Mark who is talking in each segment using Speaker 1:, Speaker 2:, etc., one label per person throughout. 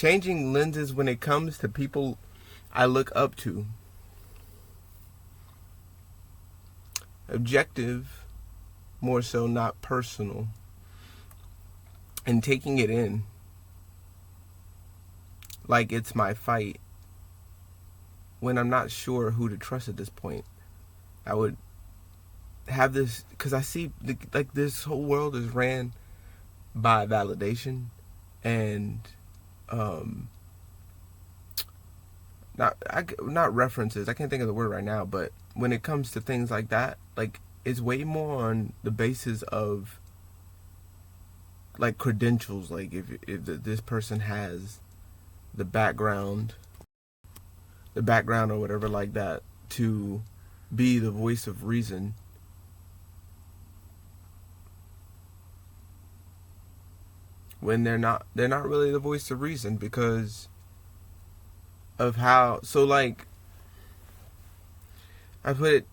Speaker 1: changing lenses when it comes to people I look up to. Objective, more so, not personal. And taking it in like it's my fight when I'm not sure who to trust at this point. I would have this, because I see like this whole world is ran by validation and not references. I can't think of the word right now, but when it comes to things like that, like it's way more on the basis of like credentials. Like if this person has the background or whatever like that to be the voice of reason. When they're not really the voice of reason because of how. So like I put it,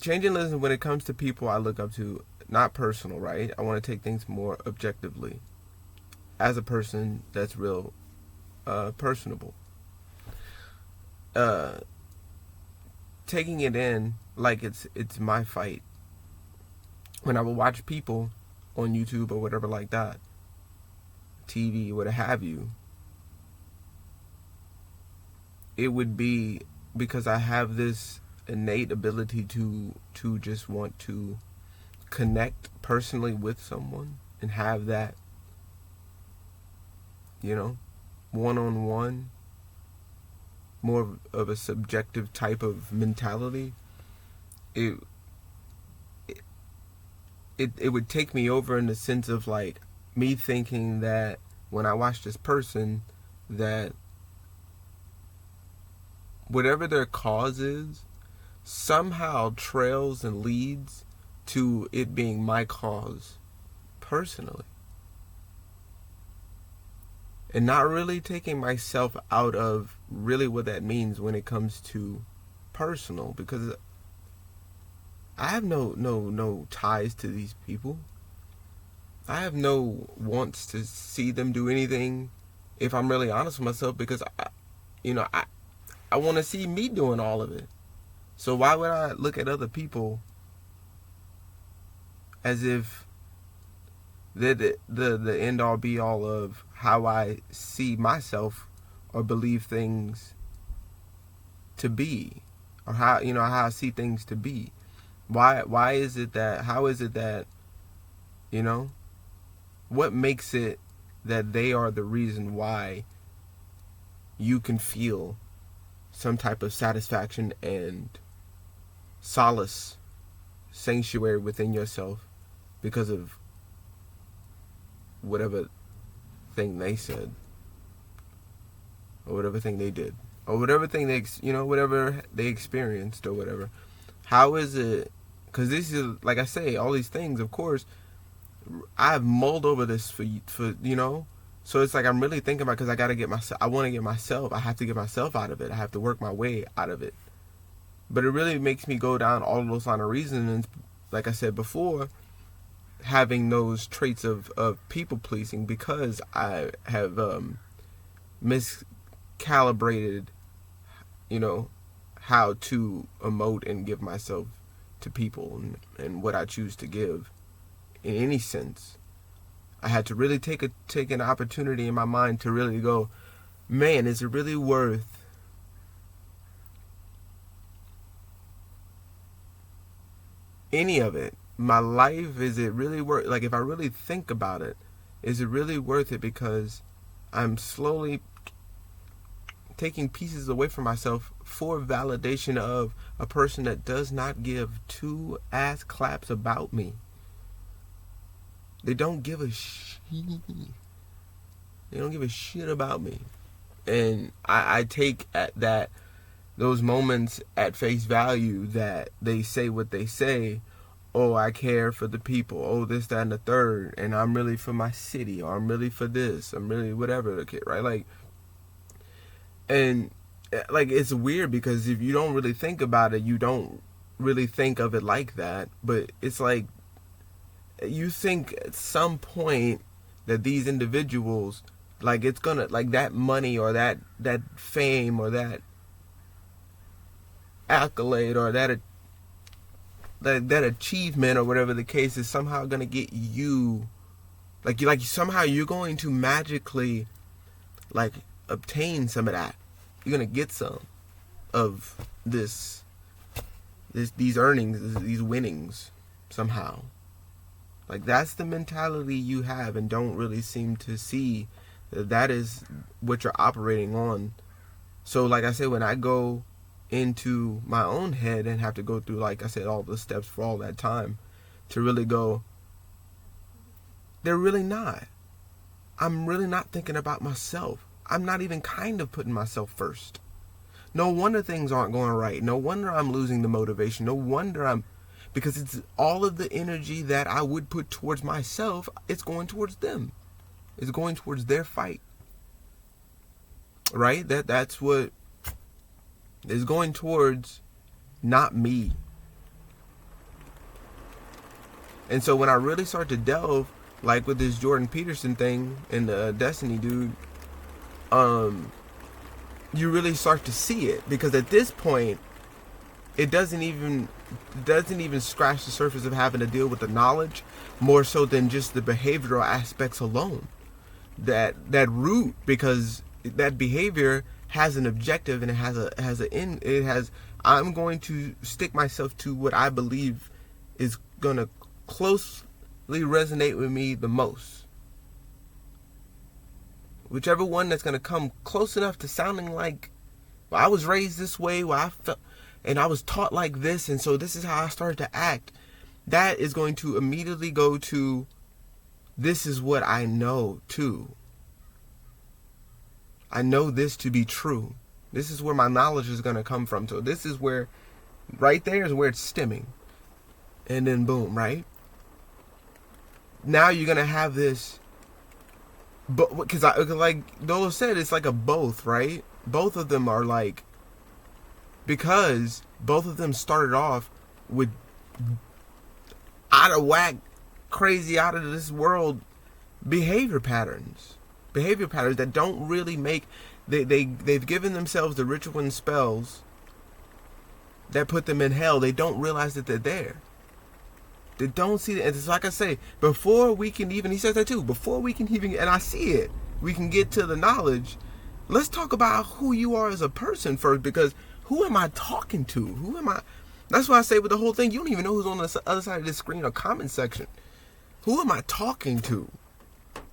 Speaker 1: changing lenses when it comes to people I look up to, not personal, right? I want to take things more objectively as a person that's real personable. Taking it in like it's my fight. When I would watch people on YouTube or whatever like that, TV, what have you, it would be because I have this innate ability to just want to connect personally with someone and have that, one-on-one, more of a subjective type of mentality. It would take me over in the sense of like me thinking that when I watch this person, that whatever their cause is somehow trails and leads to it being my cause personally. And not really taking myself out of really what that means when it comes to personal, because I have no ties to these people. I have no wants to see them do anything, if I'm really honest with myself, because I want to see me doing all of it. So why would I look at other people as if they're the end all be all of how I see myself or believe things to be, or how I see things to be? Why is it that, how is it that, what makes it that they are the reason why you can feel some type of satisfaction and solace, sanctuary within yourself because of whatever thing they said, or whatever thing they did, or whatever thing they, whatever they experienced, or whatever? How is it? Because this is, like I say, all these things, of course, I've mulled over this for so it's like I'm really thinking about, because I got to get myself, I have to get myself out of it. I have to work my way out of it. But it really makes me go down all of those line of reasons, like I said before, having those traits of people pleasing, because I have miscalibrated, how to emote and give myself to people, and what I choose to give in any sense. I had to really take an opportunity in my mind to really go, man, is it really worth any of it? My life, is it really worth, like, if I really think about it, is it really worth it? Because I'm slowly taking pieces away from myself for validation of a person that does not give two ass claps about me. They don't give a shit. They don't give a shit about me. And I take at that, those moments at face value, that they say what they say. Oh, I care for the people. Oh, this, that, and the third. And I'm really for my city. Or I'm really for this. I'm really whatever. Okay, right? Like, and like, it's weird because if you don't really think about it, you don't really think of it like that. But it's like, you think at some point that these individuals Like it's gonna, like that money or that fame or that accolade or that achievement or whatever the case is somehow gonna get you, like somehow you're going to magically like obtain some of that. You're gonna get some of these earnings, these winnings somehow. Like that's the mentality you have, and don't really seem to see that that is what you're operating on. So like I said, when I go into my own head and have to go through, like I said, all the steps for all that time to really go, they're really not. I'm really not thinking about myself. I'm not even kind of putting myself first. No wonder things aren't going right. No wonder I'm losing the motivation. No wonder because it's all of the energy that I would put towards myself, it's going towards them. It's going towards their fight. Right? That's what is going towards, not me. And so when I really start to delve, like with this Jordan Peterson thing and the Destiny dude, you really start to see it, because at this point it doesn't even scratch the surface of having to deal with the knowledge, more so than just the behavioral aspects alone. That root, because that behavior has an objective and I'm going to stick myself to what I believe is going to closely resonate with me the most. Whichever one that's going to come close enough to sounding like, well, I was raised this way, well, I felt, and I was taught like this, and so this is how I started to act. That is going to immediately go to, this is what I know too. I know this to be true. This is where my knowledge is going to come from. So this is where, right there is where it's stemming. And then boom, right? Now you're going to have this, but because like Dolo said, it's like a both, right? Both of them are like, because both of them started off with out of whack, crazy, out of this world behavior patterns that don't really make, they've given themselves the ritual and spells that put them in hell. They don't realize that they're there. They don't see it. And it's like I say, before we can even, he says that too, before we can even, and I see it, we can get to the knowledge. Let's talk about who you are as a person first, because who am I talking to? Who am I? That's why I say with the whole thing, you don't even know who's on the other side of this screen or comment section. Who am I talking to?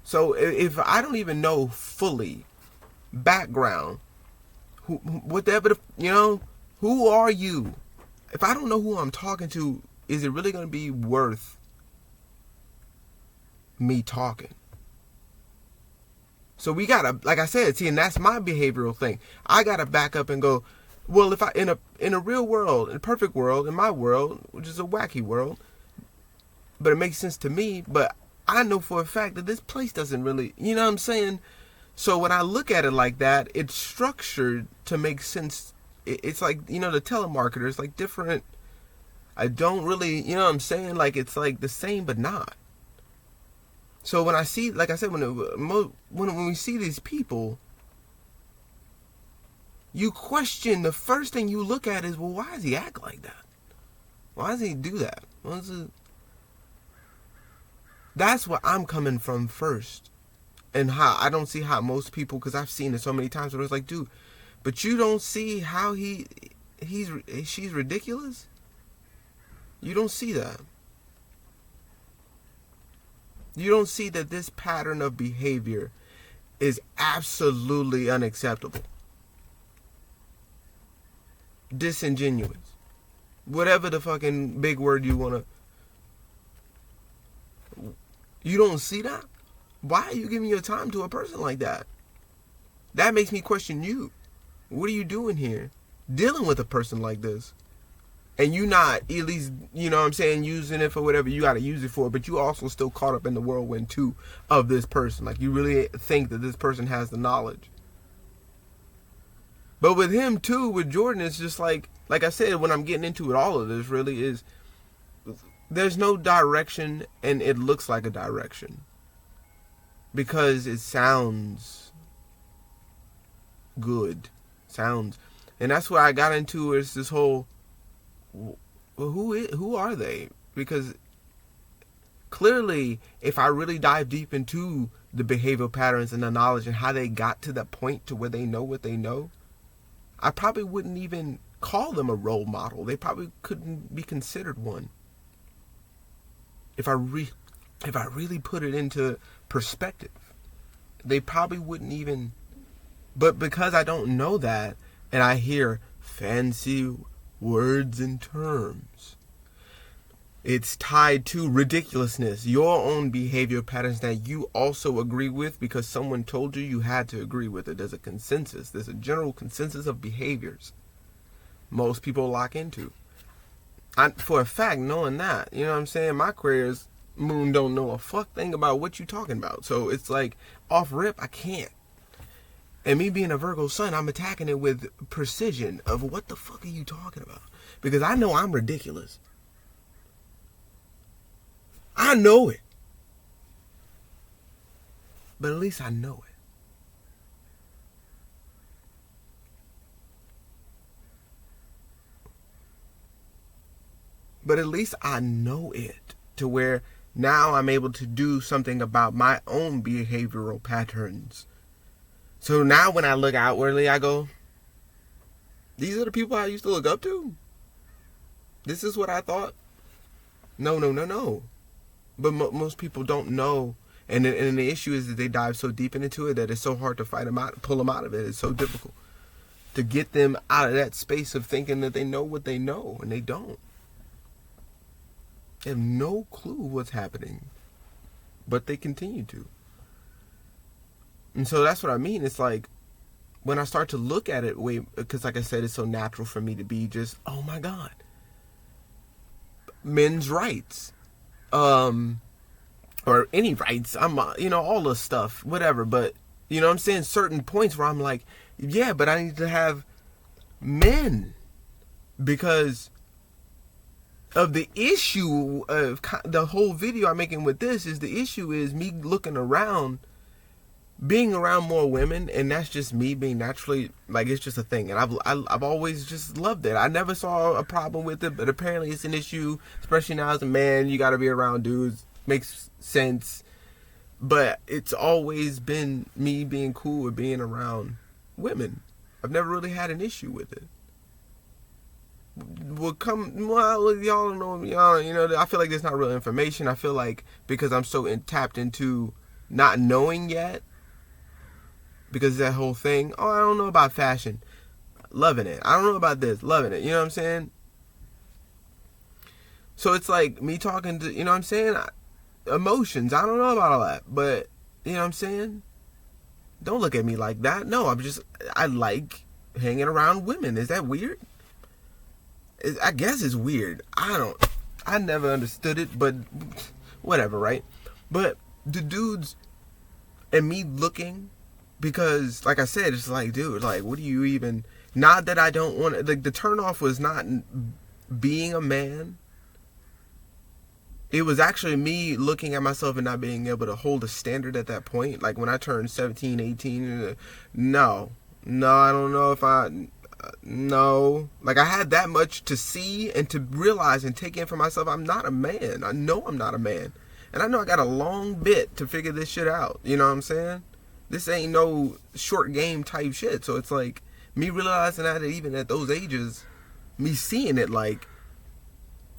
Speaker 1: So if I don't even know fully background, whatever, who are you? If I don't know who I'm talking to, is it really going to be worth me talking? So we gotta, like I said, see, and that's my behavioral thing. I gotta back up and go, well, if I in a real world, in a perfect world, in my world, which is a wacky world, but it makes sense to me. But I know for a fact that this place doesn't really, you know what I'm saying? So when I look at it like that, it's structured to make sense. It's like, the telemarketers, like different. I don't really, you know what I'm saying? Like it's like the same, but not. So when I see, like I said, when we see these people, you question, the first thing you look at is, well, why does he act like that? Why does he do that? That's where I'm coming from first. And how I don't see how most people, because I've seen it so many times where it's like, dude, but you don't see how she's ridiculous? You don't see that. You don't see that this pattern of behavior is absolutely unacceptable. Disingenuous. Whatever the fucking big word you want to. You don't see that? Why are you giving your time to a person like that? That makes me question you. What are you doing here? Dealing with a person like this. And you not, at least, using it for whatever you got to use it for, but you also still caught up in the whirlwind too of this person. Like you really think that this person has the knowledge. But with him too, with Jordan, it's just like I said, when I'm getting into it, all of this really is, there's no direction, and it looks like a direction. Because it sounds good. Sounds. And that's where I got into is this whole, well, who are they? Because clearly, if I really dive deep into the behavioral patterns and the knowledge and how they got to that point to where they know what they know, I probably wouldn't even call them a role model. They probably couldn't be considered one. If I really put it into perspective, they probably wouldn't even. But because I don't know that, and I hear fancy words and terms, it's tied to ridiculousness, your own behavior patterns that you also agree with because someone told you had to agree with it. There's a consensus. There's a general consensus of behaviors most people lock into. For a fact, knowing that, you know what I'm saying? My Aquarius moon don't know a fuck thing about what you talking about. So it's like, off rip, I can't. And me being a Virgo sun, I'm attacking it with precision of what the fuck are you talking about? Because I know I'm ridiculous. I know it. But at least I know it. But at least I know it to where now I'm able to do something about my own behavioral patterns. So now when I look outwardly, I go, these are the people I used to look up to? This is what I thought? No. But most people don't know. And the issue is that they dive so deep into it that it's so hard to fight them out, pull them out of it. It's so difficult to get them out of that space of thinking that they know what they know, and they don't. They have no clue what's happening, but they continue to. And so that's what I mean. It's like, when I start to look at it, because like I said, it's so natural for me to be just, oh my God. Men's rights. Or any rights. I'm, all the stuff, whatever. But, you know what I'm saying? Certain points where I'm like, yeah, but I need to have men. Because of the issue of the whole video I'm making with this is the issue is me looking around, being around more women, and that's just me being naturally, like, it's just a thing. And I've always just loved it. I never saw a problem with it, but apparently it's an issue, especially now as a man. You got to be around dudes. Makes sense. But it's always been me being cool with being around women. I've never really had an issue with it. Y'all don't know, I feel like there's not real information. I feel like because I'm so tapped into not knowing yet, because that whole thing, I don't know about fashion, loving it. I don't know about this, loving it. You know what I'm saying? So it's like me talking to, you know what I'm saying? Emotions, I don't know about all that, but you know what I'm saying? Don't look at me like that. No, I like hanging around women. Is that weird? I guess it's weird. I never understood it, but whatever, right? But the dudes and me looking, because like I said, it's like, dude, like, what do you even, not that I don't want to, like, the turnoff was not being a man. It was actually me looking at myself and not being able to hold a standard at that point. Like when I turned 17, 18, no, I don't know if no. Like I had that much to see and to realize and take in for myself. I'm not a man. I know I'm not a man. And I know I got a long bit to figure this shit out. You know what I'm saying? This ain't no short game type shit. So it's like me realizing that even at those ages, me seeing it like,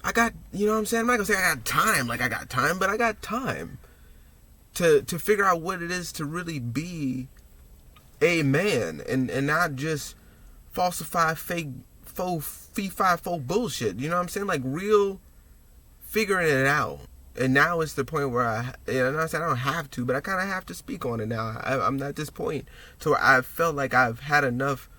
Speaker 1: I got, you know what I'm saying? I'm not gonna say I got time, like I got time, but I got time to figure out what it is to really be a man and not just falsify fake faux bullshit. You know what I'm saying? Like real figuring it out. And now it's the point where I don't have to, but I kind of have to speak on it now. I'm at this point to where I felt like I've had enough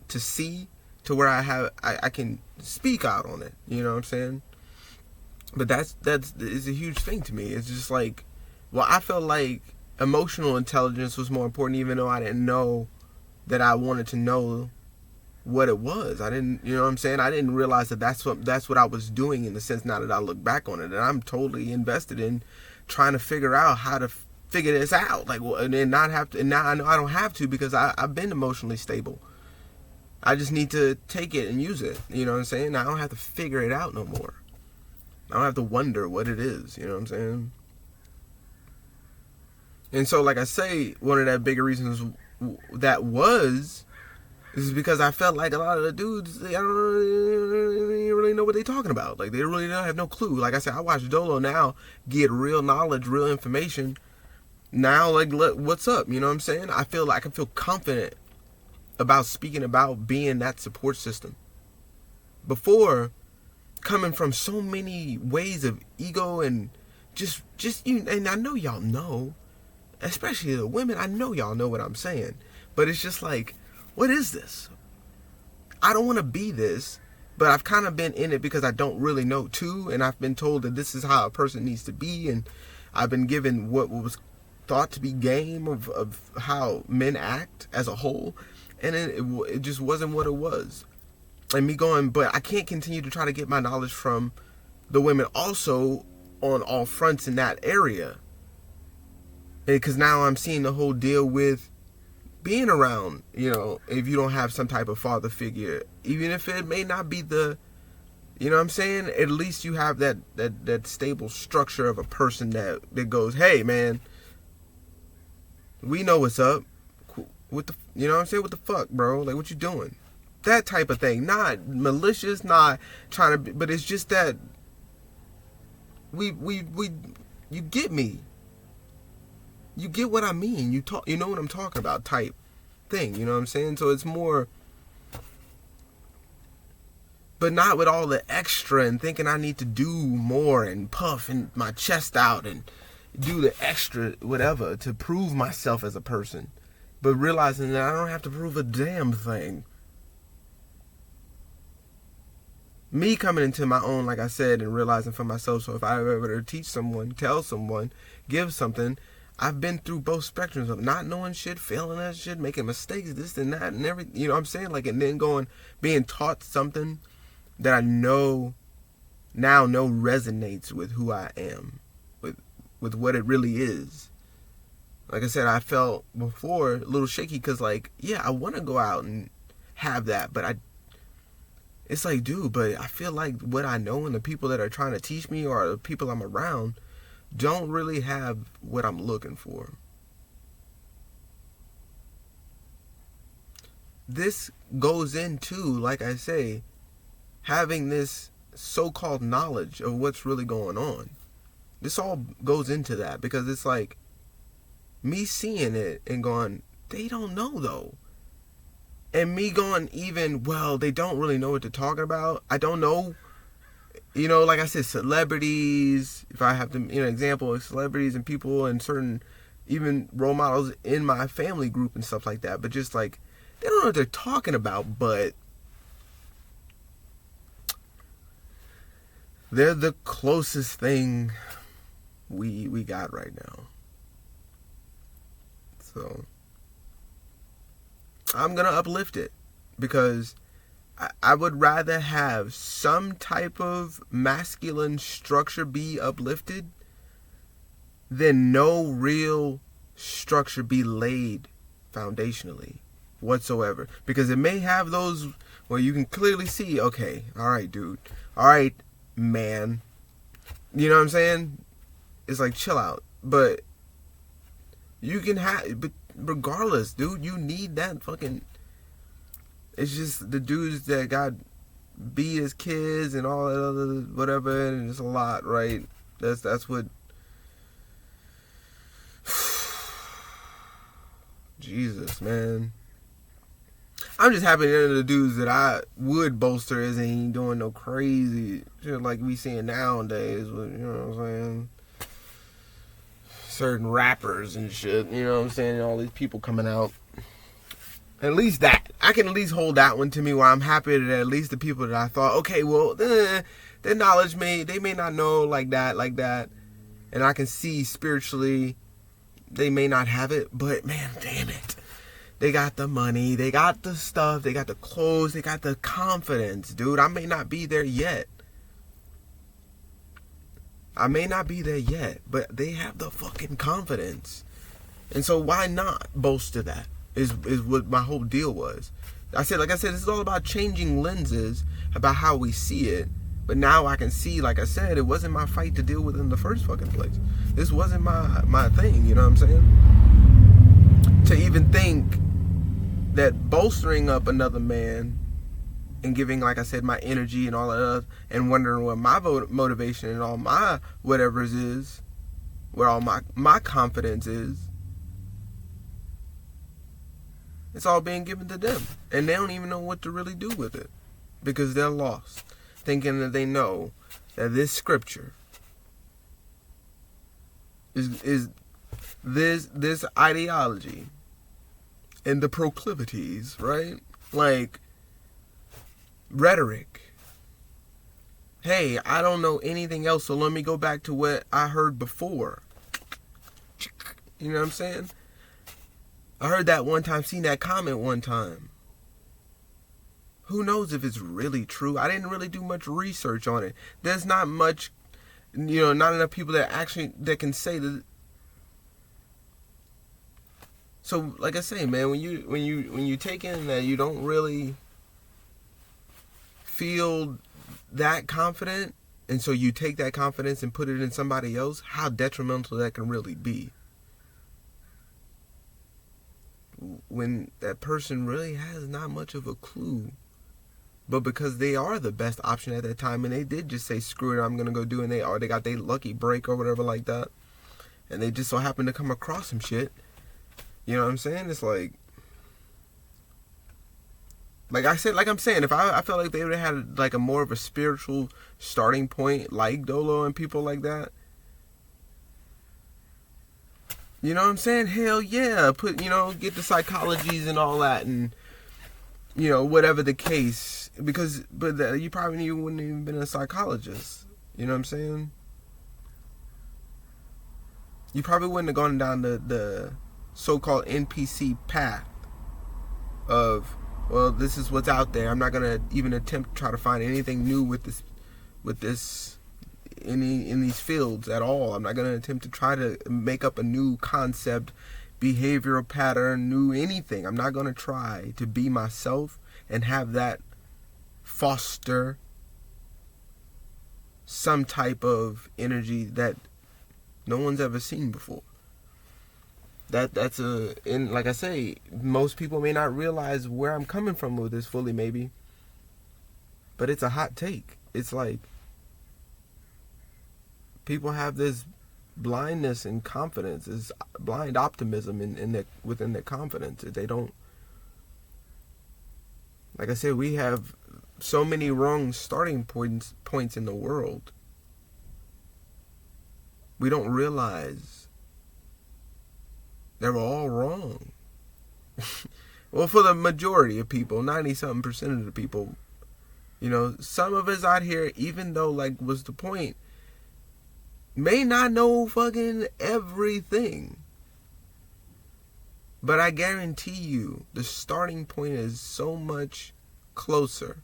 Speaker 1: to see to where I can speak out on it. You know what I'm saying? But that's a huge thing to me. It's just like, well, I felt like emotional intelligence was more important, even though I didn't know that I wanted to know what it was. I didn't, you know what I'm saying? I didn't realize that that's what I was doing, in the sense now that I look back on it, and I'm totally invested in trying to figure out how to figure this out, like, and then not have to. And now I know I don't have to because I've been emotionally stable. I just need to take it and use it. You know what I'm saying? I don't have to figure it out no more. I don't have to wonder what it is. You know what I'm saying? And so, like I say, one of the bigger reasons that is because I felt like a lot of the dudes, they don't really know what they're talking about. Like, they really don't have no clue. Like I said, I watch Dolo now get real knowledge, real information. Now, like, what's up? You know what I'm saying? I feel like I feel confident about speaking about being that support system. Before, coming from so many ways of ego and just you, and I know y'all know, especially the women, I know y'all know what I'm saying, but it's just like, what is this? I don't want to be this, but I've kind of been in it because I don't really know too, and I've been told that this is how a person needs to be, and I've been given what was thought to be game of how men act as a whole, and it just wasn't what it was. And me going, but I can't continue to try to get my knowledge from the women also on all fronts in that area. Because now I'm seeing the whole deal with being around, you know, if you don't have some type of father figure, even if it may not be the, you know what I'm saying? At least you have that stable structure of a person that goes, hey, man, we know what's up. What the, you know what I'm saying? What the fuck, bro? Like, what you doing? That type of thing. Not malicious, not trying to be, but it's just that we you get me. You get what I mean. You know what I'm talking about type thing, you know what I'm saying? So it's more, but not with all the extra and thinking I need to do more and puff and my chest out and do the extra whatever to prove myself as a person. But realizing that I don't have to prove a damn thing. Me coming into my own, like I said, and realizing for myself, so if I ever teach someone, tell someone, give something, I've been through both spectrums of not knowing shit, failing at shit, making mistakes, this and that, and everything, you know what I'm saying? Like, and then being taught something that I now know resonates with who I am, with what it really is. Like I said, I felt before a little shaky because, like, yeah, I want to go out and have that, but it's like, dude, but I feel like what I know and the people that are trying to teach me or the people I'm around don't really have what I'm looking for. This goes into, like I say, having this so-called knowledge of what's really going on. This all goes into that because it's like me seeing it and going, they don't know though. And me going even, well, they don't really know what they're talking about. I don't know. You know, like I said, celebrities, if I have to, you know, example of celebrities and people and certain, even role models in my family group and stuff like that. But just like, they don't know what they're talking about, but they're the closest thing we got right now. So I'm going to uplift it because I would rather have some type of masculine structure be uplifted than no real structure be laid foundationally whatsoever. Because it may have those where you can clearly see, okay, all right, dude. All right, man. You know what I'm saying? It's like, chill out. But you can have, but regardless, dude, you need that fucking, it's just the dudes that got beat as kids and all that other whatever, and it's a lot, right? That's what, Jesus, man. I'm just happy that the dudes that I would bolster is ain't doing no crazy shit like we seeing nowadays with, you know what I'm saying, certain rappers and shit, you know what I'm saying, all these people coming out. At least that, I can at least hold that one to me where I'm happy that at least the people that I thought, okay, well, their knowledge they may not know like that, and I can see spiritually they may not have it, but man, damn it. They got the money, they got the stuff, they got the clothes, they got the confidence, dude. I may not be there yet. But they have the fucking confidence. And so why not bolster that? Is what my whole deal was. Like I said, this is all about changing lenses about how we see it. But now I can see, like I said, it wasn't my fight to deal with in the first fucking place. This wasn't my thing, you know what I'm saying? To even think that bolstering up another man and giving, like I said, my energy and all that, and wondering what my motivation and all my whatever's is, where all my confidence is, it's all being given to them. And they don't even know what to really do with it. Because they're lost. Thinking that they know that this scripture is this ideology and the proclivities, right? Like rhetoric. Hey, I don't know anything else, so let me go back to what I heard before. You know what I'm saying? I heard that one time, seen that comment one time. Who knows if it's really true? I didn't really do much research on it. There's not much, not enough people that can say that. So, like I say, man, when you take in that you don't really feel that confident, and so you take that confidence and put it in somebody else, how detrimental that can really be. When that person really has not much of a clue. But because they are the best option at that time, and they did just say, screw it, I'm going to go do it, and they got their lucky break or whatever like that, and they just so happen to come across some shit, you know what I'm saying? It's like I'm saying, if I felt like they would have had like a more of a spiritual starting point, like Dolo and people like that, you know what I'm saying? Hell yeah, get the psychologies and all that, and whatever the case. But you probably wouldn't even been a psychologist. You know what I'm saying? You probably wouldn't have gone down the so-called NPC path of, well, this is what's out there. I'm not gonna even attempt to try to find anything new with this in these fields at all. I'm not gonna attempt to try to make up a new concept, behavioral pattern, new anything. I'm not gonna try to be myself and have that foster some type of energy that no one's ever seen before. And like I say, most people may not realize where I'm coming from with this fully, maybe, but it's a hot take. It's like people have this blindness and confidence, this blind optimism within their confidence. They don't, like I said, we have so many wrong starting points in the world. We don't realize they were all wrong. Well, for the majority of people, 90-something% of the people, some of us out here, even though, like was the point, may not know fucking everything. But I guarantee you, the starting point is so much closer.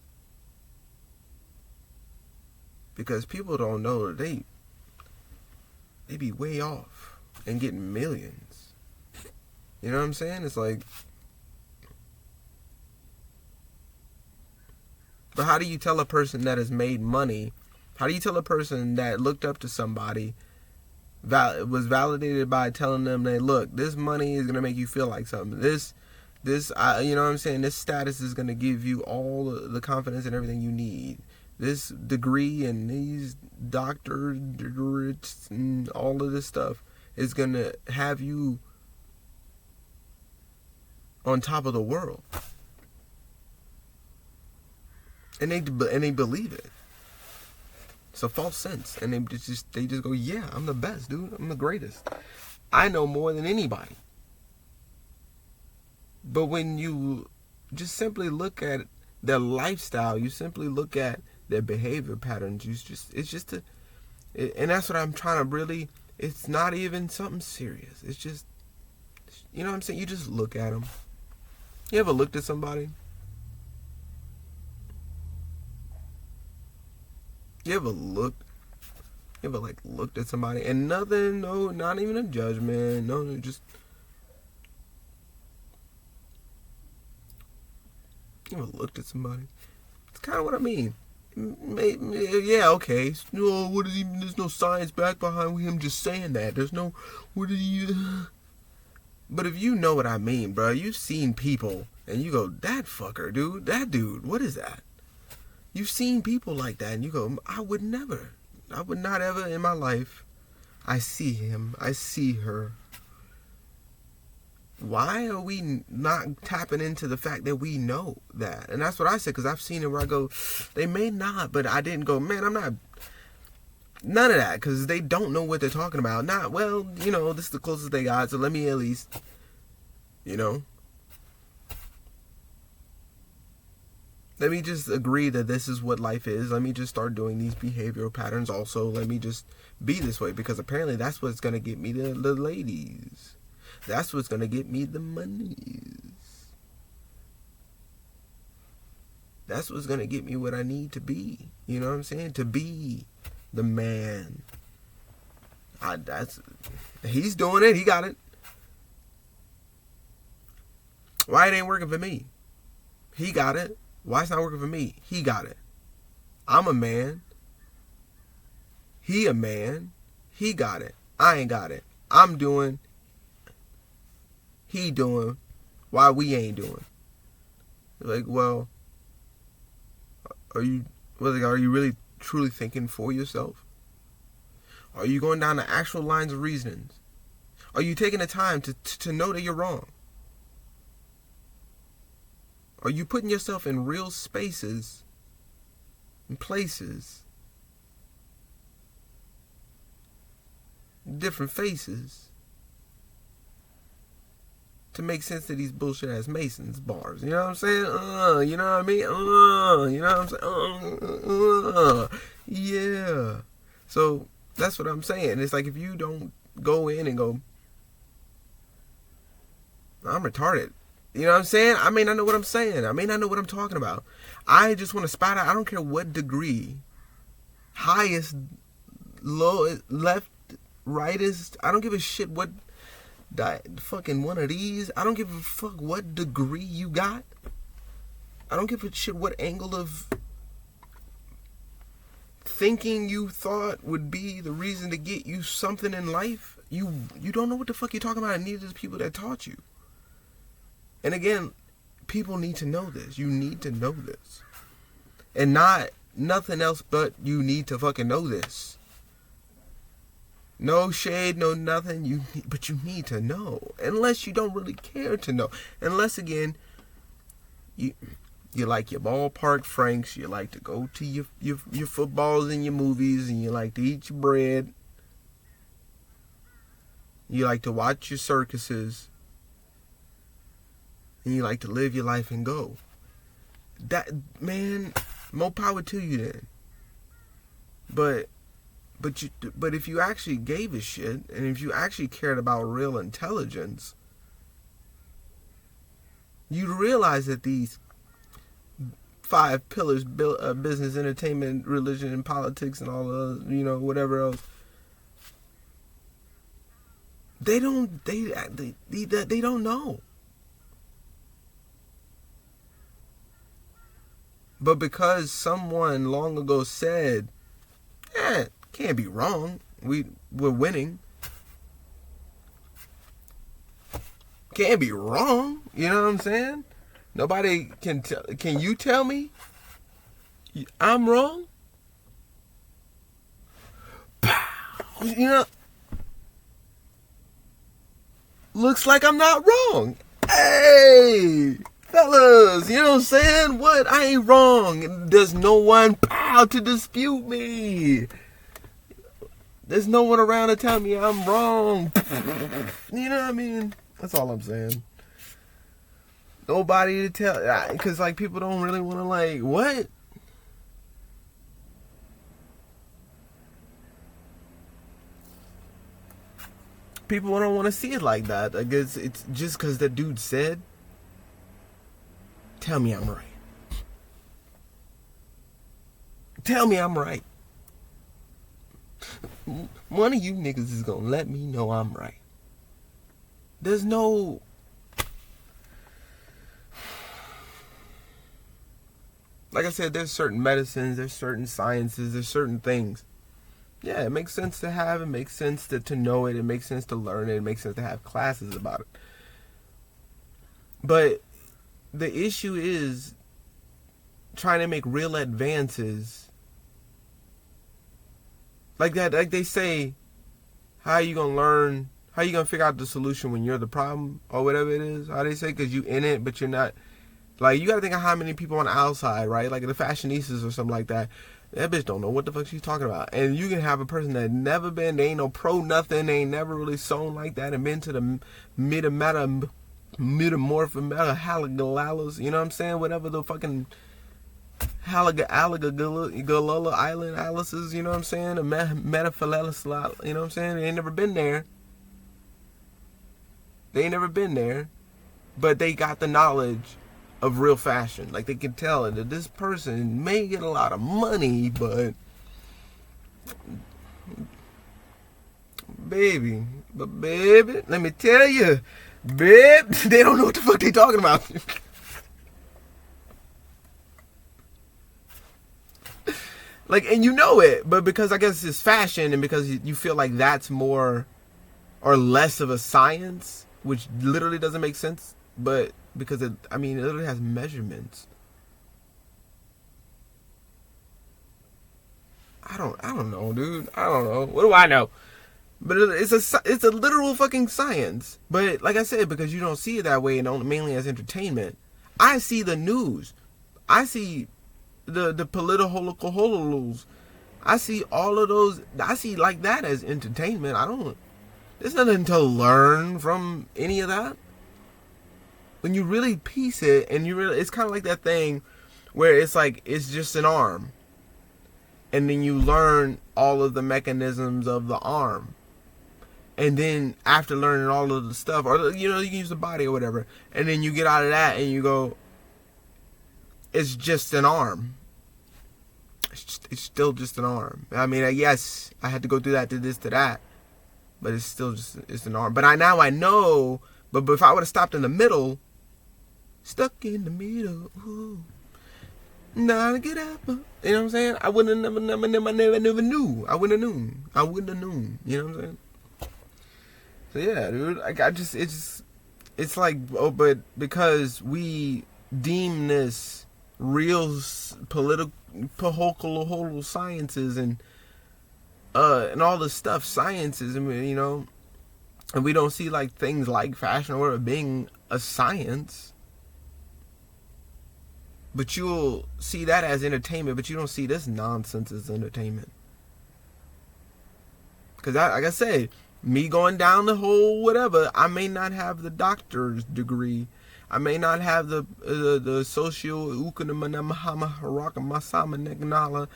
Speaker 1: Because people don't know that they be way off and getting millions. You know what I'm saying? It's like, but how do you tell a person that has made money? How do you tell a person that looked up to somebody, was validated by telling them that, look, this money is gonna make you feel like something. This, you know what I'm saying? This status is gonna give you all the confidence and everything you need. This degree and these doctorates and all of this stuff is gonna have you on top of the world, and they believe it. It's a false sense, and they just go, yeah, I'm the best, dude. I'm the greatest. I know more than anybody. But when you just simply look at their lifestyle, you simply look at their behavior patterns, and that's what I'm trying to really, it's not even something serious. It's just, you know what I'm saying? You just look at them. You ever looked at somebody? You ever looked at somebody and nothing, no, not even a judgment, no, just You ever looked at somebody? It's kind of what I mean. Yeah, okay. No, what is he? There's no science back behind him just saying that. There's no. What did he? But if you know what I mean, bro, you've seen people and you go, that fucker, dude, that dude, what is that? You've seen people like that and you go, I would not ever in my life. I see him, I see her. Why are we not tapping into the fact that we know that? And that's what I said, because I've seen it where I go, they may not, but I didn't go, man, I'm not. None of that, because they don't know what they're talking about. Not, well, this is the closest they got, so let me at least, let me just agree that this is what life is. Let me just start doing these behavioral patterns also. Let me just be this way, because apparently that's what's going to get me the ladies. That's what's going to get me the monies. That's what's going to get me what I need to be. You know what I'm saying? To be the man. He's doing it. He got it. Why it ain't working for me? He got it. Why it's not working for me? He got it. I'm a man. He a man. He got it. I ain't got it. I'm doing. He doing. Why we ain't doing? Like, well, are you really truly thinking for yourself? Are you going down the actual lines of reasonings? Are you taking the time to know that you're wrong? Are you putting yourself in real spaces and places, different faces, to make sense of these bullshit ass Masons bars? You know what I'm saying? You know what I mean? You know what I'm saying? Yeah. So that's what I'm saying. It's like, if you don't go in and go, I'm retarded. You know what I'm saying? I may not know what I'm saying. I may not know what I'm talking about. I just want to spot out. I don't care what degree. Highest, low, left, rightest. I don't give a shit what fucking one of these. I don't give a fuck what degree you got. I don't give a shit what angle of thinking you thought would be the reason to get you something in life. You don't know what the fuck you're talking about, and neither do the people that taught you. And again, people need to know this. You need to know this. And not nothing else but you need to fucking know this. No shade, no nothing. But you need to know. Unless you don't really care to know. Unless, again, you like your ballpark franks. You like to go to your footballs and your movies. And you like to eat your bread. You like to watch your circuses. And you like to live your life and go. That, man, more power to you then. But if you actually gave a shit, and if you actually cared about real intelligence, you'd realize that these 5 pillars, business, entertainment, religion, and politics, and all the, whatever else, they don't know. But because someone long ago said, can't be wrong, we're winning. Can't be wrong, you know what I'm saying? Nobody can you tell me I'm wrong? Pow! Looks like I'm not wrong. Hey! Fellas, you know what I'm saying? What? I ain't wrong. There's no one to dispute me. There's no one around to tell me I'm wrong. You know what I mean? That's all I'm saying. Nobody to tell. Because, people don't really want to, what? People don't want to see it like that. I guess it's just because the dude said, tell me I'm right. Tell me I'm right. One of you niggas is gonna let me know I'm right. There's no... like I said, there's certain medicines, there's certain sciences, there's certain things. Yeah, it makes sense to have, it makes sense to know it, it makes sense to learn it, it makes sense to have classes about it. But the issue is trying to make real advances. Like that, like they say, how are you gonna learn? How are you gonna figure out the solution when you're the problem or whatever it is? How they say, because you in it, but you're not. Like, you gotta think of how many people on the outside, right? Like the fashionistas or something like that. That bitch don't know what the fuck she's talking about. And you can have a person that never been, they ain't no pro nothing, they ain't never really sewn like that, and been to the metamorph halagalas, you know what I'm saying? Whatever the fucking Galula Island Alice's, you know what I'm saying? A metaphilelis, you know what I'm saying? They ain't never been there. They ain't never been there. But they got the knowledge of real fashion. Like, they can tell that this person may get a lot of money, but baby, let me tell you, babe, they don't know what the fuck they talking about. Like, and you know it, but because I guess it's fashion and because you feel like that's more or less of a science, which literally doesn't make sense, but because it literally has measurements. I don't know, dude. I don't know. What do I know? But it's a literal fucking science. But like I said, because you don't see it that way and only mainly as entertainment, I see the news. I see the political hololoos. I see all of those. I see like that as entertainment. There's nothing to learn from any of that. When you really piece it, and it's kind of like that thing where it's like, it's just an arm. And then you learn all of the mechanisms of the arm. And then after learning all of the stuff, or, you can use the body or whatever. And then you get out of that and you go, it's just an arm. It's still just an arm. I mean, yes, I had to go through that, to this, to that. But it's still it's an arm. But now I know, but if I would have stopped in the middle, stuck in the middle, ooh, now to get up, you know what I'm saying? I wouldn't have never knew. I wouldn't have known, you know what I'm saying? So yeah, dude, it's like, oh, but because we deem this real political sciences and all this stuff sciences, and and we don't see like things like fashion or being a science. But you'll see that as entertainment, but you don't see this nonsense as entertainment. Because, like I said, me going down the whole whatever, I may not have the doctor's degree. I may not have the socio ukanamahama harakamasama negnala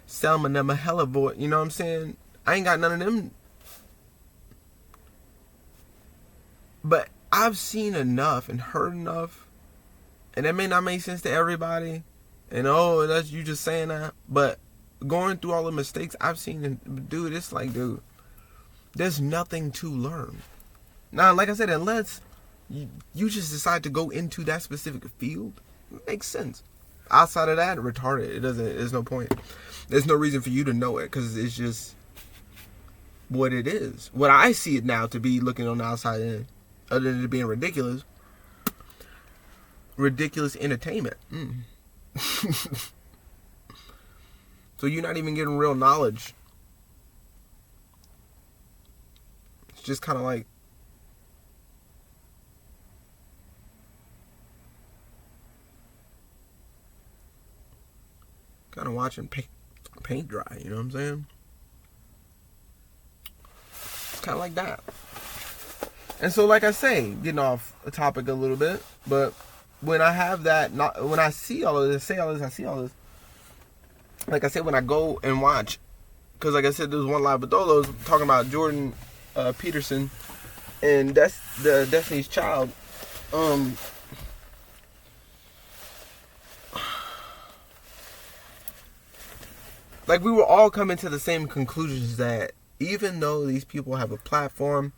Speaker 1: salmonema helavoid. You know what I'm saying? I ain't got none of them. But I've seen enough and heard enough. And that may not make sense to everybody. And that's you just saying that. But going through all the mistakes I've seen, dude, it's like, dude, there's nothing to learn. Now, like I said, unless you just decide to go into that specific field, it makes sense. Outside of that, retarded. There's no point. There's no reason for you to know it, because it's just what it is. What I see it now to be, looking on the outside in, other than it being ridiculous entertainment. So you're not even getting real knowledge. It's just kind of like, kind of watching paint dry, you know what I'm saying? Kind of like that. And so, like I say, getting off the topic a little bit, but when I have that, when I see all of this, I see all this. Like I said, when I go and watch, because like I said, there's one live Badolos talking about Jordan Peterson and that's the Destiny's Child. Like, we were all coming to the same conclusions that even though these people have a platform,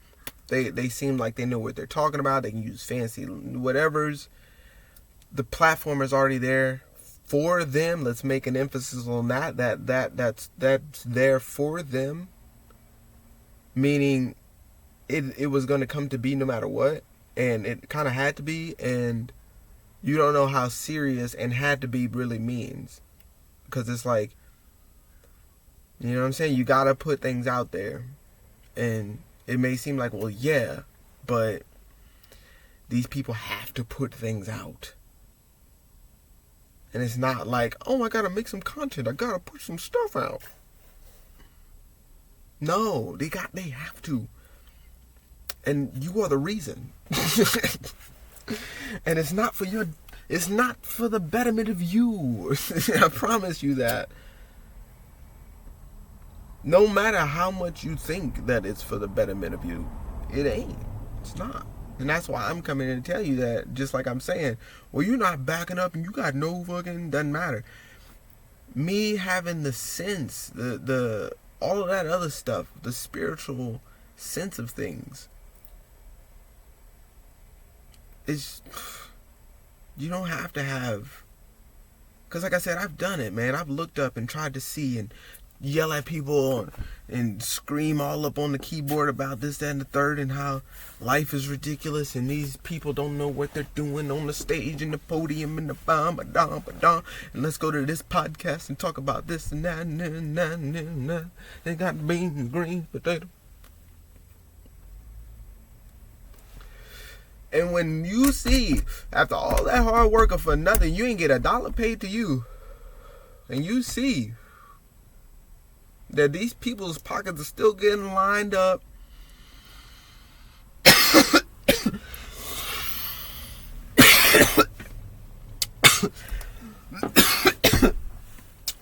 Speaker 1: they seem like they know what they're talking about. They can use fancy whatevers. The platform is already there for them. Let's make an emphasis on that's there for them. Meaning it was going to come to be no matter what, and it kind of had to be, and you don't know how serious and had to be really means, because it's like, you know what I'm saying, you got to put things out there, and it may seem like, well, yeah, but these people have to put things out, and it's not like, oh, I gotta make some content, I gotta put some stuff out. No, they have to. And you are the reason. And it's not for the betterment of you. I promise you that. No matter how much you think that it's for the betterment of you, it ain't. It's not. And that's why I'm coming in to tell you that, just like I'm saying, well, you're not backing up and you got no fucking, doesn't matter. Me having the sense, the all of that other stuff, the spiritual sense of things, it's, you don't have to have, because like I said, I've done it, man. I've looked up and tried to see and yell at people and scream all up on the keyboard about this, that, and the third, and how life is ridiculous and these people don't know what they're doing on the stage and the podium and the and let's go to this podcast and talk about this and that and they got beans, green potato. And when you see, after all that hard work for nothing, you ain't get $1 paid to you, and you see that these people's pockets are still getting lined up,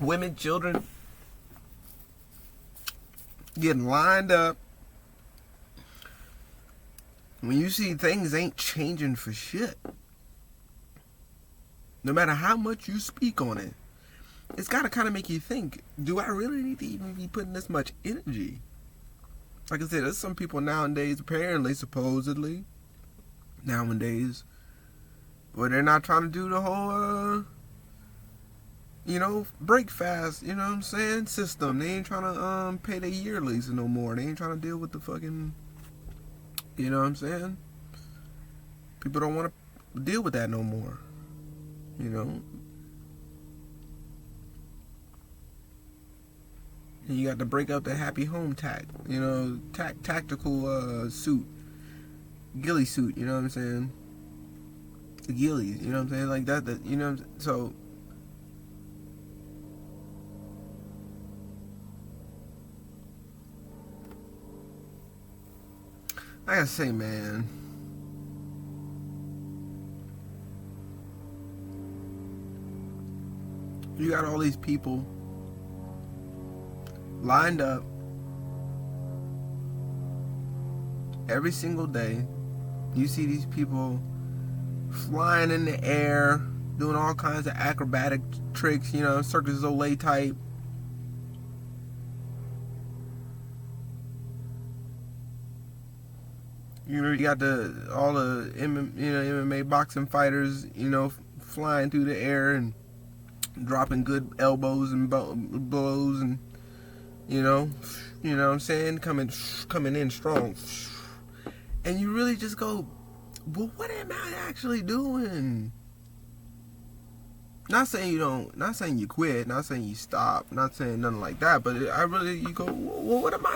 Speaker 1: women, children getting lined up, when you see things ain't changing for shit, no matter how much you speak on it, it's got to kind of make you think, do I really need to even be putting this much energy? Like I said, there's some people nowadays, apparently, supposedly, nowadays, where they're not trying to do the whole, break fast, you know what I'm saying, system. They ain't trying to pay their yearlies no more. They ain't trying to deal with the fucking, you know what I'm saying? People don't want to deal with that no more, And you got to break up the happy home tactical suit, ghillie suit, you know what I'm saying? The ghillies, you know what I'm saying? Like that, you know what I'm saying? So, I gotta say, man, you got all these people lined up every single day. You see these people flying in the air, doing all kinds of acrobatic tricks, Cirque du Soleil type. You got all the MMA boxing fighters, flying through the air and dropping good elbows and blows, and you know what I'm saying, coming in strong. And you really just go, well, what am I actually doing? Not saying you don't, not saying you quit, not saying you stop, not saying nothing like that, but you go, well, what am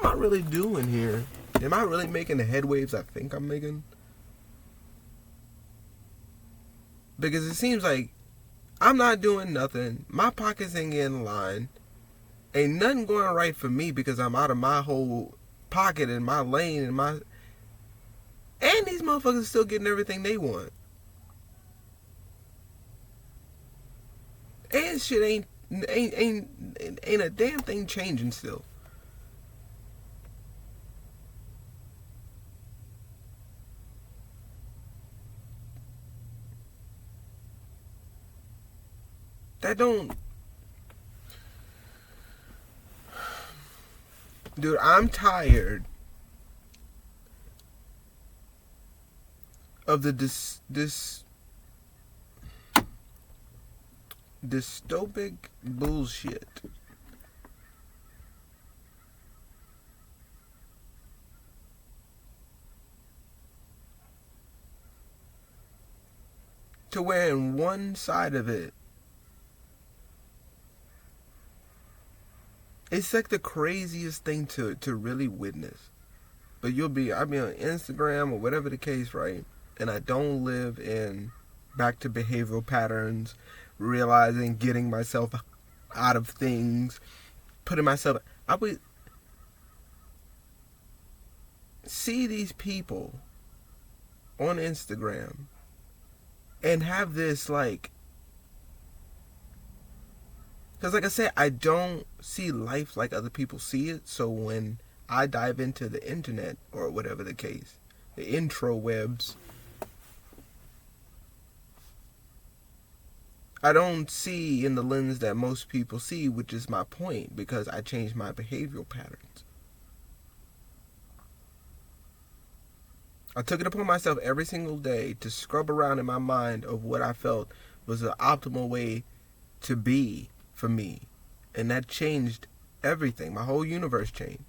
Speaker 1: I really doing here? Am I really making the head waves I think I'm making? Because it seems like I'm not doing nothing. My pockets ain't getting lined. Ain't nothing going right for me because I'm out of my whole pocket and my lane and these motherfuckers still getting everything they want. And shit ain't a damn thing changing still. That don't... Dude, I'm tired of the dystopic bullshit. To where in one side of it, it's like the craziest thing to really witness. But I'll be on Instagram or whatever the case, right? And I don't live in back to behavioral patterns, realizing, getting myself out of things, putting myself. I would see these people on Instagram and have this like, because like I said, I don't see life like other people see it. So when I dive into the internet or whatever the case, the intro webs, I don't see in the lens that most people see, which is my point, because I changed my behavioral patterns. I took it upon myself every single day to scrub around in my mind of what I felt was the optimal way to be for me. And that changed everything. My whole universe changed.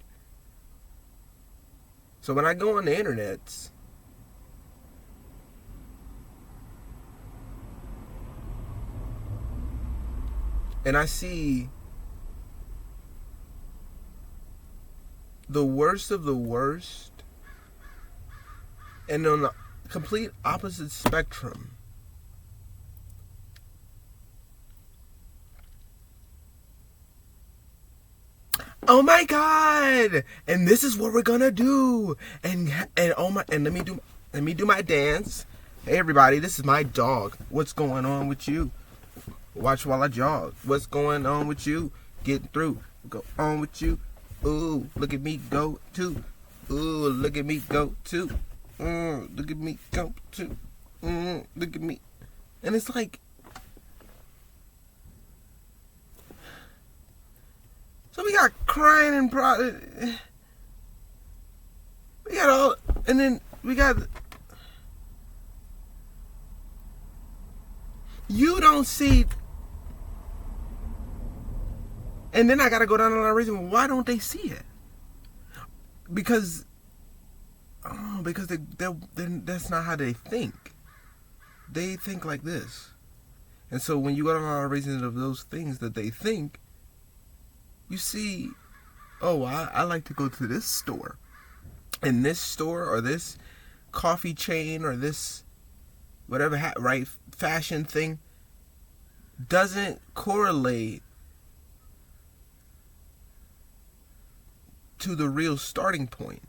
Speaker 1: So when I go on the internets, and I see the worst of the worst, and on the complete opposite spectrum, oh my God! And this is what we're gonna do. And oh my, and let me do my dance. Hey everybody, this is my dog. What's going on with you? Watch while I jog. What's going on with you? Getting through. Go on with you. Ooh, look at me go too. Ooh, look at me go too. Look at me go too. Look at me. And it's like, so we got crying and we got all, and then we got, you don't see, and then I gotta go down on a reason why don't they see it? Because that's not how they think. They think like this, and so when you go down on a reason of those things that they think, you see, oh, I like to go to this store, and this store or this coffee chain or this whatever right fashion thing doesn't correlate to the real starting point.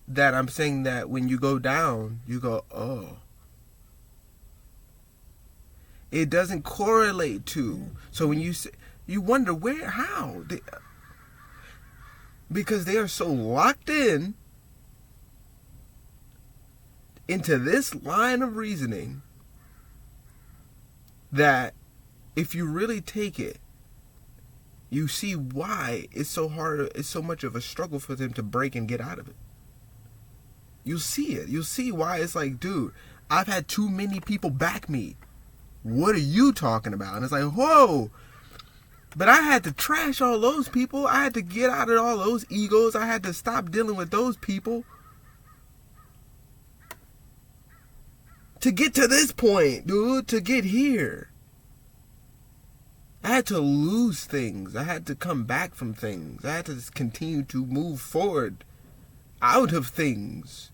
Speaker 1: That I'm saying that when you go down, you go, oh. It doesn't correlate to. So when you say, you wonder where, how? Because they are so locked in into this line of reasoning that if you really take it, you see why it's so hard, it's so much of a struggle for them to break and get out of it. You see it. You'll see why it's like, dude, I've had too many people back me. What are you talking about? And it's like, whoa. But I had to trash all those people. I had to get out of all those egos. I had to stop dealing with those people to get to this point, dude, to get here. I had to lose things. I had to come back from things. I had to continue to move forward out of things.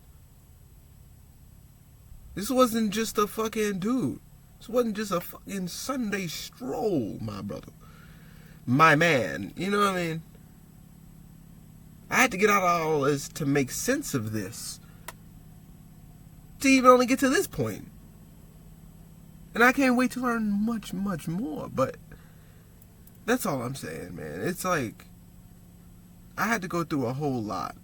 Speaker 1: This wasn't just a fucking dude. This wasn't just a fucking Sunday stroll, my brother. My man. You know what I mean? I had to get out of all this to make sense of this. To even only get to this point. And I can't wait to learn much, much more. But that's all I'm saying, man. It's like, I had to go through a whole lot.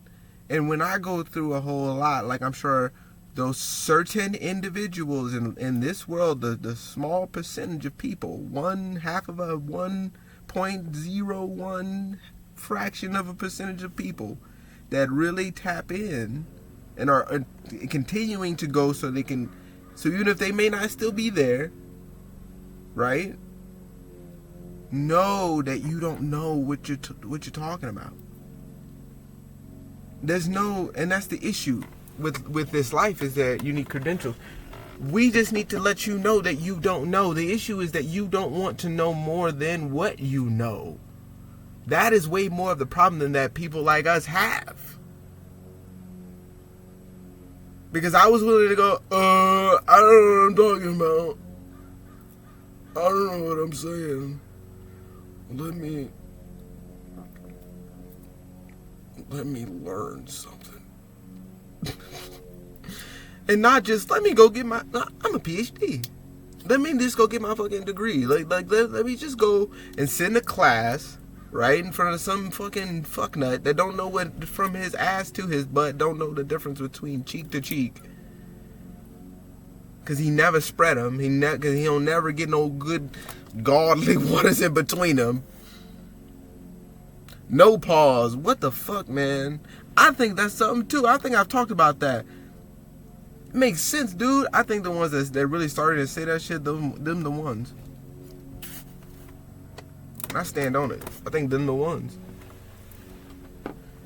Speaker 1: And when I go through a whole lot, like I'm sure those certain individuals in this world, the small percentage of people, 1/2 of a 1.01 fraction of a percentage of people that really tap in and are continuing to go so they can, so even if they may not still be there, right? know that you don't know what you're talking about. There's no, and that's the issue with this life, is that you need credentials. We just need to let you know that you don't know. The issue is that you don't want to know more than what you know. That is way more of the problem than that people like us have. Because I was willing to go, I don't know what I'm talking about. I don't know what I'm saying. Let me learn something. And not just, let me go get I'm a PhD. Let me just go get my fucking degree. Let me just go and sit in a class right in front of some fucking fucknut that don't know what, from his ass to his butt, don't know the difference between cheek to cheek. Cause he never spread them. Cause he don't never get no good godly waters in between them. No pause. What the fuck, man? I think that's something too. I think I've talked about that. It makes sense, dude. I think the ones that really started to say that shit, them the ones. And I stand on it. I think them the ones.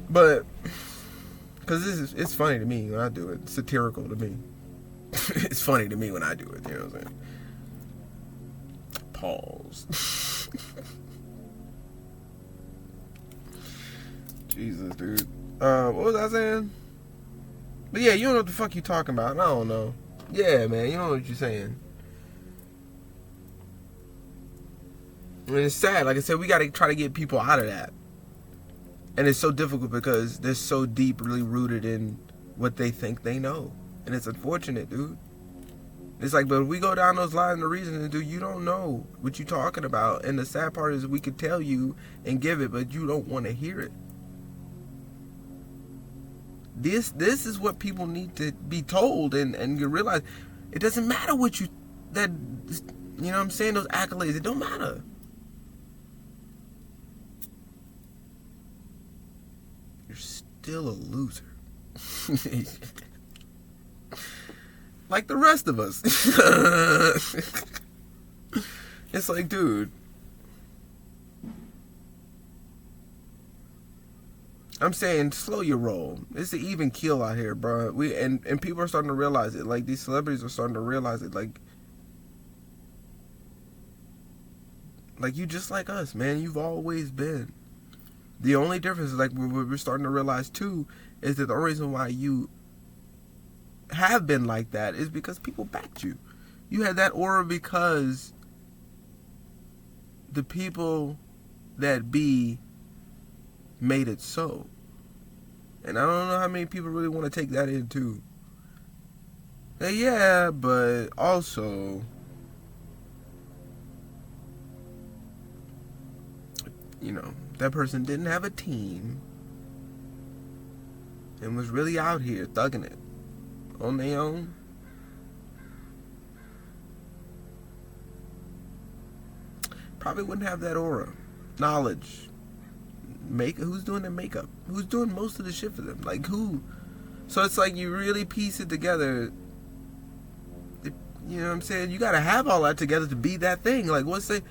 Speaker 1: But, cause it's funny to me when I do it. It's satirical to me. It's funny to me when I do it. You know what I'm saying? Pause. Jesus, dude. What was I saying? But yeah, you don't know what the fuck you talking about. I don't know. Yeah, man, you don't know what you're saying. And it's sad. Like I said, we got to try to get people out of that. And it's so difficult because they're so deeply rooted in what they think they know. And it's unfortunate, dude. It's like, but if we go down those lines of reasoning, dude, you don't know what you're talking about. And the sad part is we could tell you and give it, but you don't want to hear it. This is what people need to be told, and you realize it doesn't matter what you know what I'm saying, those accolades, it don't matter. You're still a loser. Like the rest of us. It's like, dude, I'm saying, slow your roll. It's an even keel out here, bro. And people are starting to realize it. Like, these celebrities are starting to realize it. Like you just like us, man. You've always been. The only difference is, like, what we're starting to realize too is that the only reason why you have been like that is because people backed you. You had that aura because the people that be made it so. And I don't know how many people really want to take that in too. Yeah, but also, you know, that person didn't have a team and was really out here thugging it on their own. Probably wouldn't have that aura, knowledge. Who's doing their makeup? Who's doing most of the shit for them? Like, who? So it's like you really piece it together. You know what I'm saying? You gotta have all that together to be that thing. Like, let's say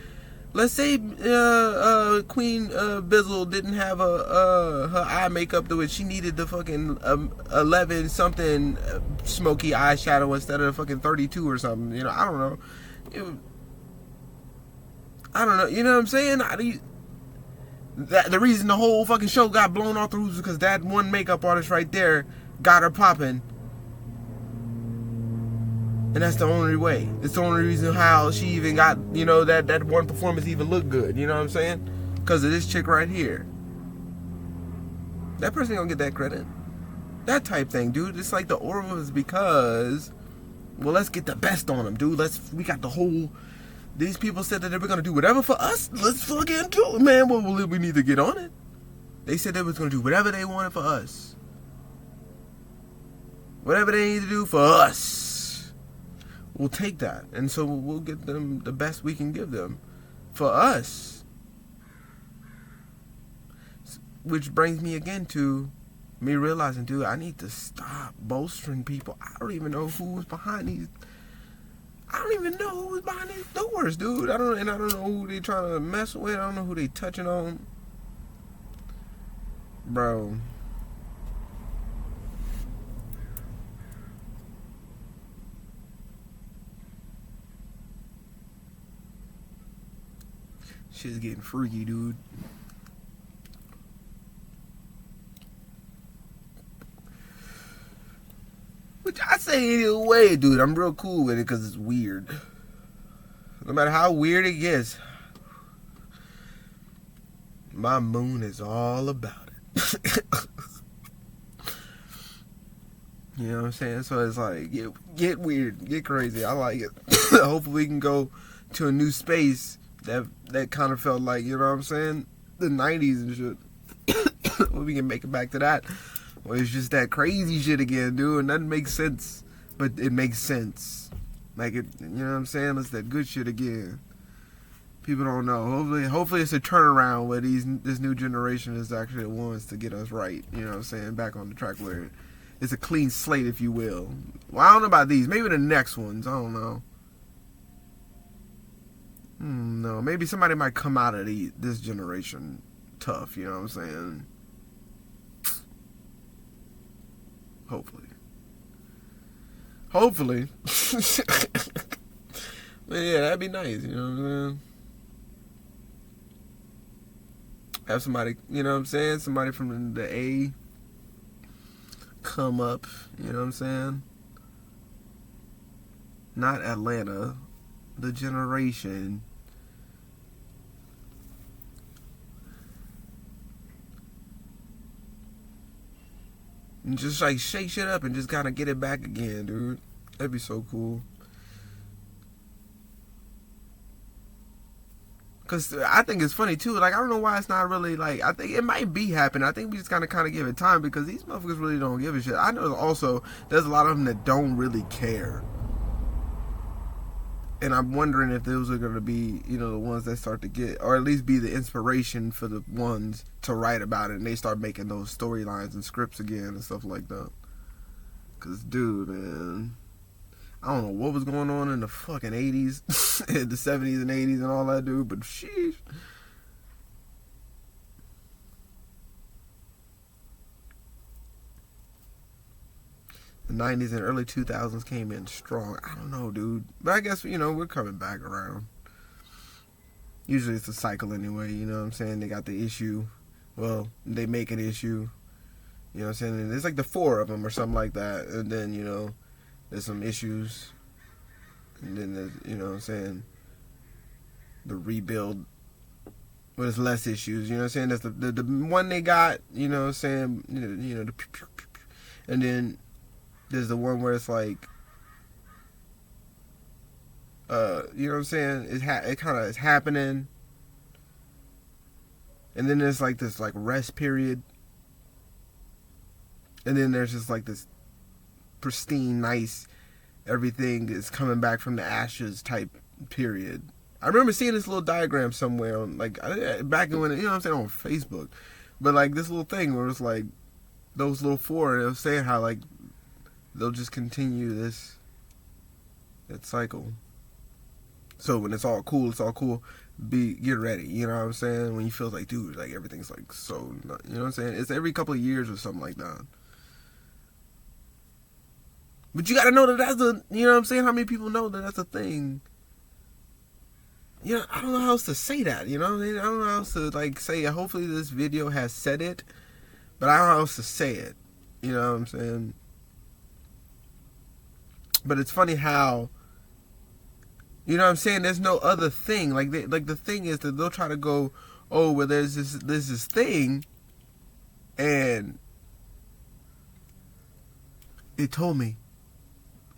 Speaker 1: Queen Bizzle didn't have her eye makeup the way she needed the fucking 11 something smoky eyeshadow instead of the fucking 32 or something. You know, I don't know. I don't know. You know what I'm saying? The reason the whole fucking show got blown off the roofs is because that one makeup artist right there got her popping. And that's the only way. It's the only reason how she even got, you know, that one performance even looked good. You know what I'm saying? Because of this chick right here. That person ain't gonna get that credit. That type thing, dude. It's like the aura is because, well, let's get the best on them, dude. We got the whole... These people said that they were going to do whatever for us. Let's fucking do it, man. Well, we need to get on it. They said they was going to do whatever they wanted for us. Whatever they need to do for us. We'll take that. And so we'll get them the best we can give them for us. Which brings me again to me realizing, dude, I need to stop bolstering people. I don't even know who's behind these. I don't even know who's behind these doors, dude. I don't know who they trying to mess with. I don't know who they touching on, bro. Shit's getting freaky, dude. Which I say either way, dude. I'm real cool with it because it's weird. No matter how weird it gets, my moon is all about it. You know what I'm saying? So it's like, get weird, get crazy. I like it. Hopefully we can go to a new space that kind of felt like, you know what I'm saying, the 90s and shit. We can make it back to that. Well, it's just that crazy shit again, dude. And that makes sense, but it makes sense. Like it, you know what I'm saying? It's that good shit again. People don't know. Hopefully it's a turnaround where this new generation is actually the ones to get us right. You know what I'm saying? Back on the track where it's a clean slate, if you will. Well, I don't know about these. Maybe the next ones. I don't know. No, maybe somebody might come out of this generation tough. You know what I'm saying? Hopefully. But yeah, that'd be nice. You know what I'm saying? Have somebody, you know what I'm saying? Somebody from the A come up. You know what I'm saying? Not Atlanta. The generation. And just like shake shit up and just kind of get it back again, dude. That'd be so cool. Cause I think it's funny too. Like I don't know why it's not really like. I think it might be happening. I think we just gotta kind of give it time because these motherfuckers really don't give a shit. I know also there's a lot of them that don't really care. And I'm wondering if those are going to be, you know, the ones that start to get, or at least be the inspiration for the ones to write about it, and they start making those storylines and scripts again and stuff like that. Because, dude, man, I don't know what was going on in the fucking 80s, the 70s and 80s and all that, dude, but sheesh. The 90s and early 2000s came in strong. I don't know, dude. But I guess, you know, we're coming back around. Usually it's a cycle anyway, you know what I'm saying? They got the issue. Well, they make an issue. You know what I'm saying? And there's like the 4 of them or something like that. And then, you know, there's some issues. And then there's, you know what I'm saying, the rebuild. Well, there's less issues, you know what I'm saying? That's the one they got, you know what I'm saying? You know, the pew, pew, pew, pew. And then there's the one where it's like, you know what I'm saying? It kind of is happening, and then there's like this like rest period, and then there's just like this pristine, nice, everything is coming back from the ashes type period. I remember seeing this little diagram somewhere on like back when, you know what I'm saying, on Facebook, but like this little thing where it's like those little 4, and it was saying how like they'll just continue that cycle. So when it's all cool, get ready, you know what I'm saying? When you feel like, dude, like everything's like so, you know what I'm saying? It's every couple of years or something like that. But you gotta know that that's a, you know what I'm saying? How many people know that that's a thing? You know, I don't know how else to say that, you know? I don't know how else to like say it. Hopefully this video has said it, but I don't know how else to say it. You know what I'm saying? But it's funny how, you know what I'm saying, there's no other thing. Like the thing is that they'll try to go, oh, well, there's this thing, and it told me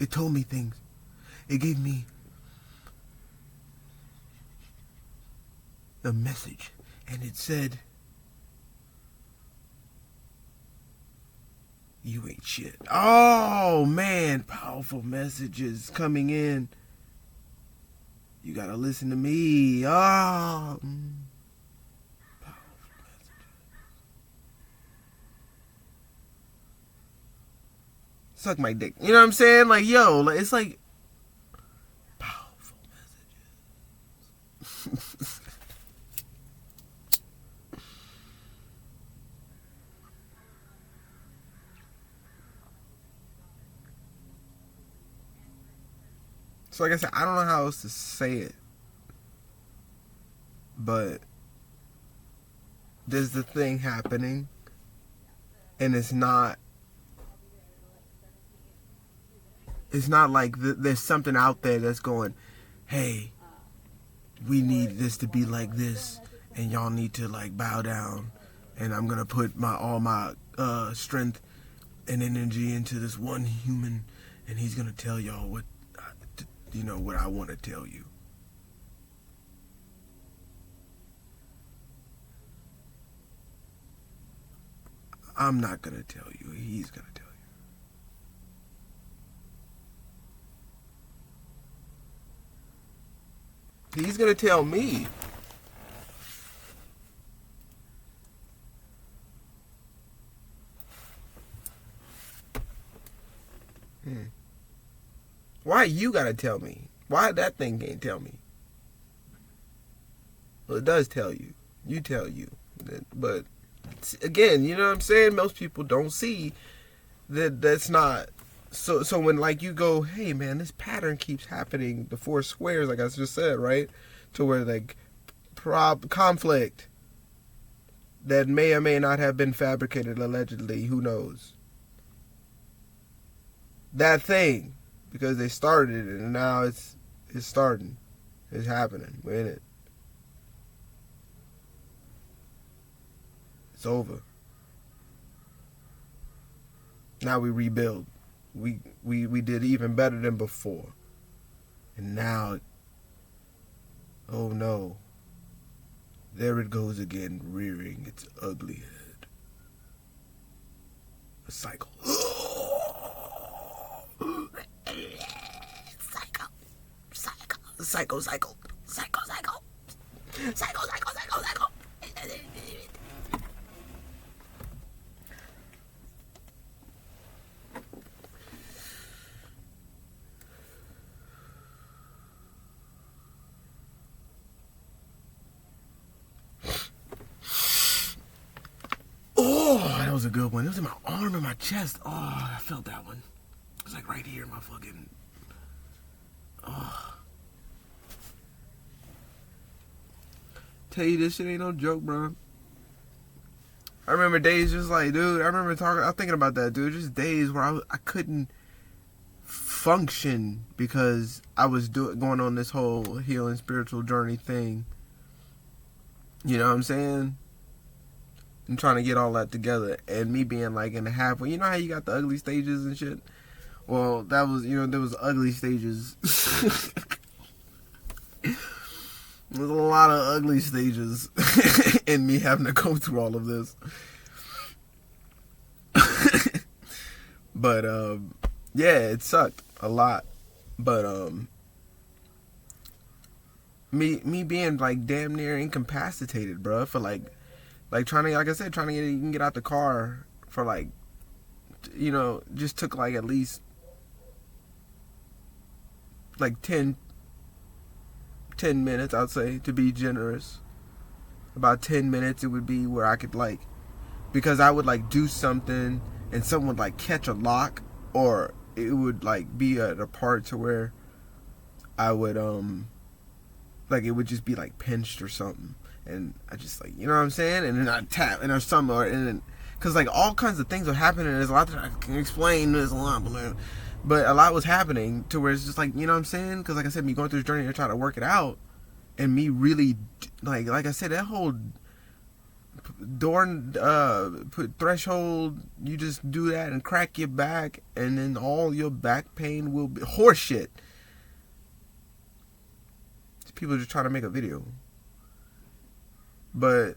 Speaker 1: things. It gave me a message, and it said, you ain't shit. Oh, man. Powerful messages coming in. You gotta listen to me. Oh. Powerful messages. Suck my dick. You know what I'm saying? Like, yo, it's like So like I said, I don't know how else to say it, but there's the thing happening, and it's not like there's something out there that's going, hey, we need this to be like this, and y'all need to like bow down, and I'm gonna put all my strength and energy into this one human, and he's gonna tell y'all what what I want to tell you. I'm not gonna tell you. He's gonna tell you. He's gonna tell me. Why you gotta tell me? Why that thing can't tell me? Well, it does tell you. You tell you. But again, you know what I'm saying? Most people don't see that's not. So when like you go, hey man, this pattern keeps happening. The four squares, like I just said, right? To where like conflict that may or may not have been fabricated allegedly. Who knows? That thing, because they started it and now it's starting. It's happening. We're in it. It's over. Now we rebuild. We did even better than before. And now, oh no, there it goes again, rearing its ugly head. A cycle. Cycle. Oh, that was a good one. It was in my arm and my chest. Oh, I felt that one. It was like right here in my fucking... Oh. Tell you, this shit ain't no joke, bro. I remember days just like, dude, I was thinking about that, dude. Just days where I couldn't function because I was going on this whole healing spiritual journey thing. You know what I'm saying? And trying to get all that together. And me being like in the halfway. You know how you got the ugly stages and shit? Well, that was, there was ugly stages. There's a lot of ugly stages in me having to go through all of this. But, yeah, it sucked a lot. But, me being, like, damn near incapacitated, bro, for, like trying to, like I said, trying to even get out the car for, like, just took, like, at least, like, 10 minutes, I'd say, to be generous. About 10 minutes it would be where I could, like, because I would, like, do something and someone would, like, catch a lock, or it would, like, be at a part to where I would, like, it would just be, like, pinched or something, and I just, like, you know what I'm saying, and then I tap, and there's something, and then, because, like, all kinds of things are happening, and there's a lot that I can explain, there's a lot, but a lot was happening to where it's just like, you know what I'm saying? Because like I said, me going through this journey and trying to work it out, and me really, like I said, that whole threshold, you just do that and crack your back, and then all your back pain will be horseshit. People are just trying to make a video. But,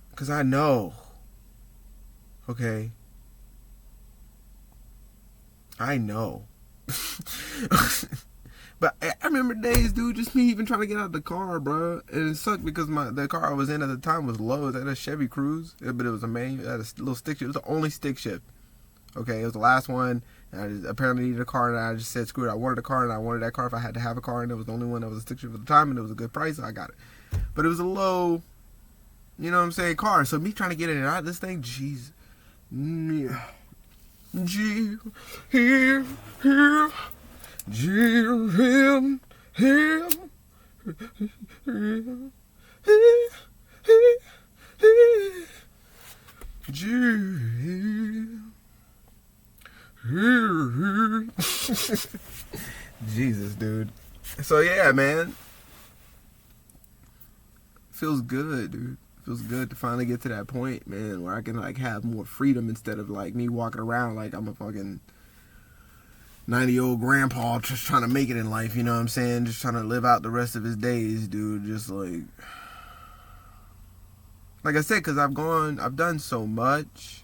Speaker 1: because I know, okay, I know. But I remember days, dude, just me even trying to get out of the car, bro. And it sucked because the car I was in at the time was low. It had a Chevy Cruze, but it was a manual. It had a little stick shift. It was the only stick shift. Okay, it was the last one. I just apparently needed a car, and I just said, screw it. I wanted a car, and I wanted that car if I had to have a car, and it was the only one that was a stick shift at the time, and it was a good price, so I got it. But it was a low, you know what I'm saying, car. So me trying to get in and out of this thing, jeez. G, here, here, G, here, Jesus, dude. So yeah, man. Feels good, dude. Feels good to finally get to that point, man, where I can like have more freedom instead of like me walking around like I'm a fucking 90-year-old grandpa just trying to make it in life, you know what I'm saying? Just trying to live out the rest of his days, dude. Just like I said, because I've done so much,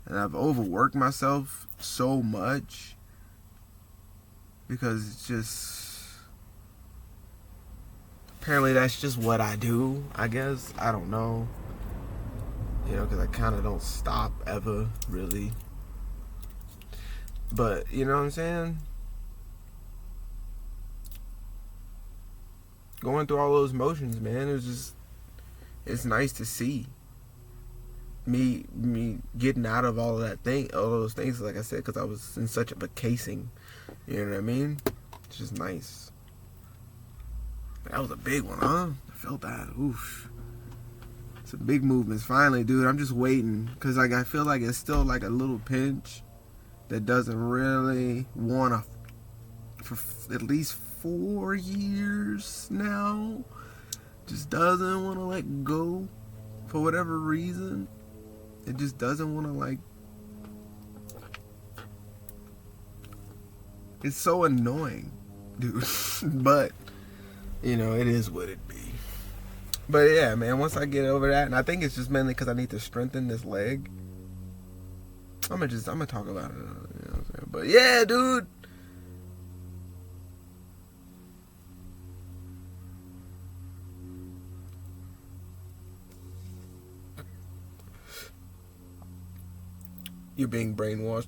Speaker 1: and I've overworked myself so much, because it's just, apparently that's just what I do, I guess. I don't know, you know, because I kind of don't stop ever, really. But, you know what I'm saying? Going through all those motions, man, it's nice to see me getting out of all those things, like I said, because I was in such a casing, you know what I mean? It's just nice. That was a big one, huh? I felt that. Oof. Some big movements finally, dude. I'm just waiting, because like I feel like it's still like a little pinch that doesn't really want to, for at least 4 years now, just doesn't want to let go for whatever reason. It just doesn't want to, like, it's so annoying, dude. But, you know, it is what it be. But yeah, man, once I get over that, and I think it's just mainly because I need to strengthen this leg. I'm gonna talk about it, you know what I'm saying? But yeah, dude. You're being brainwashed.